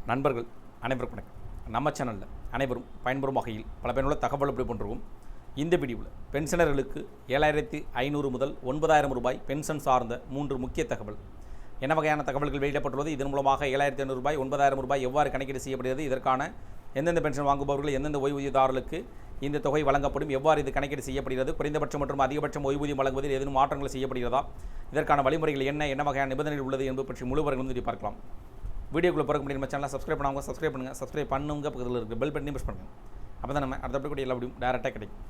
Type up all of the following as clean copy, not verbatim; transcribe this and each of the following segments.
நண்பர்கள் அனைவருக்கும் வணக்கம். நம்ம சேனலில் அனைவரும் பயன்பெறும் வகையில் பல பயனுள்ள தகவல் எப்படி பண்ணுறோம். இந்த வீடியோவில் பென்ஷனர்களுக்கு 7,500 முதல் 9,000 ரூபாய் பென்ஷன் சார்ந்த 3 முக்கிய தகவல். என்ன வகையான தகவல்கள் வெளியிடப்பட்டுள்ளது, இதன் மூலமாக 7,500 ரூபாய் 9,000 ரூபாய் எவ்வாறு கணக்கீடு செய்யப்படுகிறது, இதற்கான எந்தெந்த பென்ஷன் வாங்குபவர்கள் எந்தெந்த ஓய்வூதியதாரர்களுக்கு இந்த தொகை வழங்கப்படும், எவ்வாறு இது கணக்கீடு செய்யப்படுகிறது, குறைந்தபட்சம் மற்றும் அதிகபட்சம் ஓய்வூதியம் வழங்குவதில் ஏதேனும் மாற்றங்கள் செய்யப்படுகிறதா, இதற்கான வழிமுறைகள் என்ன வகையான நிபந்தனைகள் உள்ளது என்பது பற்றி முழு விவரங்கள் பார்க்கலாம். வீடியோக்குள்ளே போகிற முடியும். நம்ம சேனலை சப்ஸ்கிரைப் பண்ணாங்க, சப்ஸ்கிரைப் பண்ணுங்கள். சப்ஸ்கிரைப் பண்ணுங்க, பக்கத்தில் இருக்க பெல் பட்டனையும் ப்ரெஸ் பண்ணுங்கள். அப்போ தான் நம்ம அடுத்தபடி எல்லா வீடியும் டேரெக்டாக கிடைக்கும்.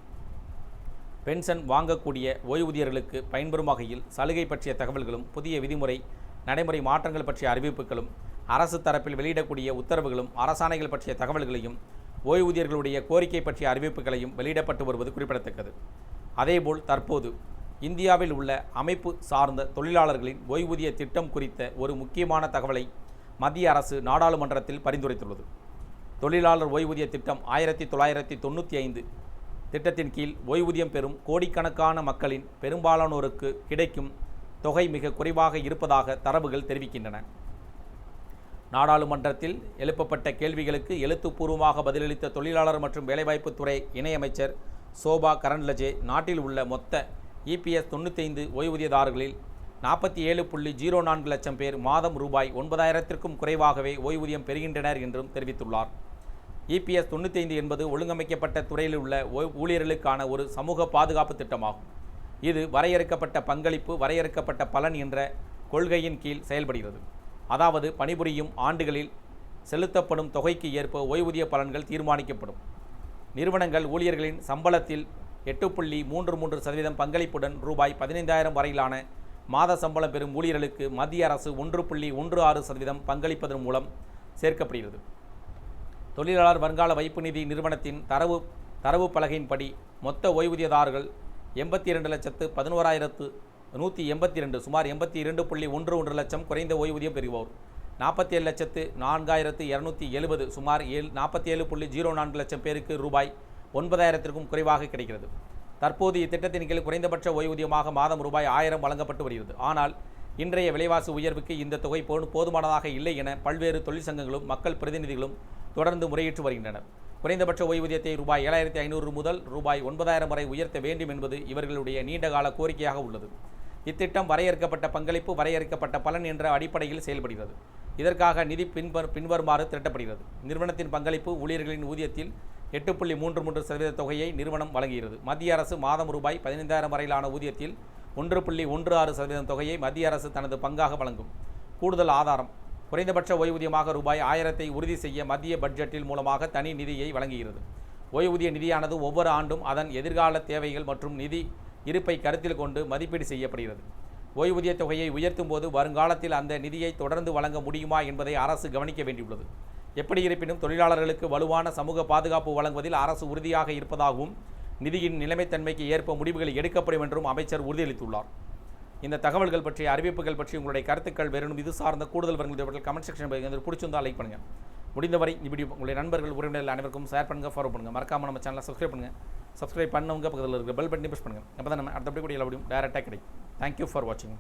பென்ஷன் வாங்கக்கூடிய ஓய்வூதியர்களுக்கு பயன்பெறும் வகையில் சலுகை பற்றிய தகவல்களும், புதிய விதிமுறை நடைமுறை மாற்றங்கள் பற்றிய அறிவிப்புகளும், அரசு தரப்பில் வெளியிடக்கூடிய உத்தரவுகளும், அரசாணைகள் பற்றிய தகவல்களையும், ஓய்வூதியர்களுடைய கோரிக்கை பற்றிய அறிவிப்புகளையும் வெளியிடப்பட்டு வருவது குறிப்பிடத்தக்கது. அதேபோல் தற்போது இந்தியாவில் உள்ள அமைப்பு சார்ந்த தொழிலாளர்களின் ஓய்வூதிய திட்டம் குறித்த ஒரு முக்கியமான தகவலை மத்திய அரசு நாடாளுமன்றத்தில் பரிந்துரைத்துள்ளது. தொழிலாளர் ஓய்வூதிய திட்டம் 1995 திட்டத்தின் கீழ் ஓய்வூதியம் பெறும் கோடிக்கணக்கான மக்களின் பெரும்பாலானோருக்கு கிடைக்கும் தொகை மிக குறைவாக இருப்பதாக தரவுகள் தெரிவிக்கின்றன. நாடாளுமன்றத்தில் எழுப்பப்பட்ட கேள்விகளுக்கு எழுத்துப்பூர்வமாக பதிலளித்த தொழிலாளர் மற்றும் வேலைவாய்ப்பு துறை இணையமைச்சர் சோபா கரண்ட்லஜே, நாட்டில் உள்ள மொத்த EPS 95 ஓய்வூதியதாரர்களில் 47.04 லட்சம் பேர் மாதம் ரூபாய் 9,000க்கும் குறைவாகவே ஓய்வூதியம் பெறுகின்றனர் என்றும் தெரிவித்துள்ளார். EPS 95 என்பது ஒழுங்கமைக்கப்பட்ட துறையில் உள்ள ஊழியர்களுக்கான ஒரு சமூக பாதுகாப்பு திட்டமாகும். இது வரையறுக்கப்பட்ட பங்களிப்பு, வரையறுக்கப்பட்ட பலன் என்ற கொள்கையின் கீழ் செயல்படுகிறது. அதாவது பணிபுரியும் ஆண்டுகளில் செலுத்தப்படும் தொகைக்கு ஏற்ப ஓய்வூதிய பலன்கள் தீர்மானிக்கப்படும். நிறுவனங்கள் ஊழியர்களின் சம்பளத்தில் 8.33% பங்களிப்புடன் ரூபாய் 15,000 வரையிலான மாத சம்பளம் பெறும் ஊழியர்களுக்கு மத்திய அரசு 1.16% பங்களிப்பதன் மூலம் சேர்க்கப்படுகிறது. தொழிலாளர் வருங்கால வைப்பு நிதி நிறுவனத்தின் தரவு பலகையின்படி மொத்த ஓய்வூதியதாரர்கள் 82,11,182 சுமார் 82.11 லட்சம் குறைந்த ஓய்வூதியம் பெறுவோர், 47,04,270 சுமார் 47.04 லட்சம் பேருக்கு ரூபாய் 9,000க்கும் குறைவாக கிடைக்கிறது. தற்போது இத்திட்டத்தின் கீழ் குறைந்தபட்ச ஓய்வூதியமாக மாதம் ரூபாய் 1,000 வழங்கப்பட்டு வருகிறது. ஆனால் இன்றைய விலைவாசி உயர்வுக்கு இந்த தொகை போதுமானதாக இல்லை என பல்வேறு தொழிற்சங்கங்களும் மக்கள் பிரதிநிதிகளும் தொடர்ந்து முறையிட்டு வருகின்றனர். குறைந்தபட்ச ஓய்வூதியத்தை ரூபாய் 7,500 முதல் ரூபாய் 9,000 வரை உயர்த்த வேண்டும் என்பது இவர்களுடைய நீண்டகால கோரிக்கையாக உள்ளது. இத்திட்டம் வரையறுக்கப்பட்ட பங்களிப்பு, வரையறுக்கப்பட்ட பலன் என்ற அடிப்படையில் செயல்படுகிறது. இதற்காக நிதி பின்வருமாறு திரட்டப்படுகிறது. நிறுவனத்தின் பங்களிப்பு ஊழியர்களின் ஊதியத்தில் 8.33% தொகையை நிறுவனம் வழங்குகிறது. மத்திய அரசு மாதம் ரூபாய் 15,000 வரையிலான ஊதியத்தில் 1.16% தொகையை மத்திய அரசு தனது பங்காக வழங்கும். கூடுதல் ஆதாரம்: குறைந்தபட்ச ஓய்வூதியமாக ரூபாய் 1,000 உறுதி செய்ய மத்திய பட்ஜெட்டில் மூலமாக தனி நிதியை வழங்குகிறது. ஓய்வூதிய நிதியானது ஒவ்வொரு ஆண்டும் அதன் எதிர்கால தேவைகள் மற்றும் நிதி இருப்பை கருத்தில் கொண்டு மதிப்பீடு செய்யப்படுகிறது. ஓய்வூதிய தொகையை உயர்த்தும் போது வருங்காலத்தில் அந்த நிதியை தொடர்ந்து வழங்க முடியுமா என்பதை அரசு கவனிக்க வேண்டியுள்ளது. எப்படி இருப்பினும் தொழிலாளர்களுக்கு வலுவான சமூக பாதுகாப்பு வழங்குவதில் அரசு உறுதியாக இருப்பதாகவும், நிதியின் நிலைமைத்தன்மைக்கு ஏற்ப முடிவுகள் எடுக்கப்படும் என்றும் அமைச்சர் உறுதியளித்துள்ளார். இந்த தகவல்கள் பற்றிய அறிவிப்புகள் பற்றி உங்களுடைய கருத்துக்கள் வேறும் இது சார்ந்த கூடுதல் வருங்கள் கமெண்ட் செக்ஷன் பிடிச்சிருந்தால் லைக் பண்ணுங்கள். முடிந்தவரை இந்த வீடியோ உங்களுடைய நண்பர்கள் உறவினர்கள் அனைவருக்கும் ஷேர் பண்ணுங்கள், ஃபாலோ பண்ணுங்கள். மறக்காமல் நம்ம சேனலை சப்ஸ்கிரைப் பண்ணுங்கள். சப்ஸ்கிரைப் பண்ணவங்க பக்கத்தில் இருக்க பெல் பட்டனை ப்ரெஸ் பண்ணுங்கள். அப்போ தான் நம்ம அடுத்தபடி கூட எல்லா வீடியும் டேரெக்டாக கிடைக்கும். தேங்க்யூ ஃபார் வாட்சிங்.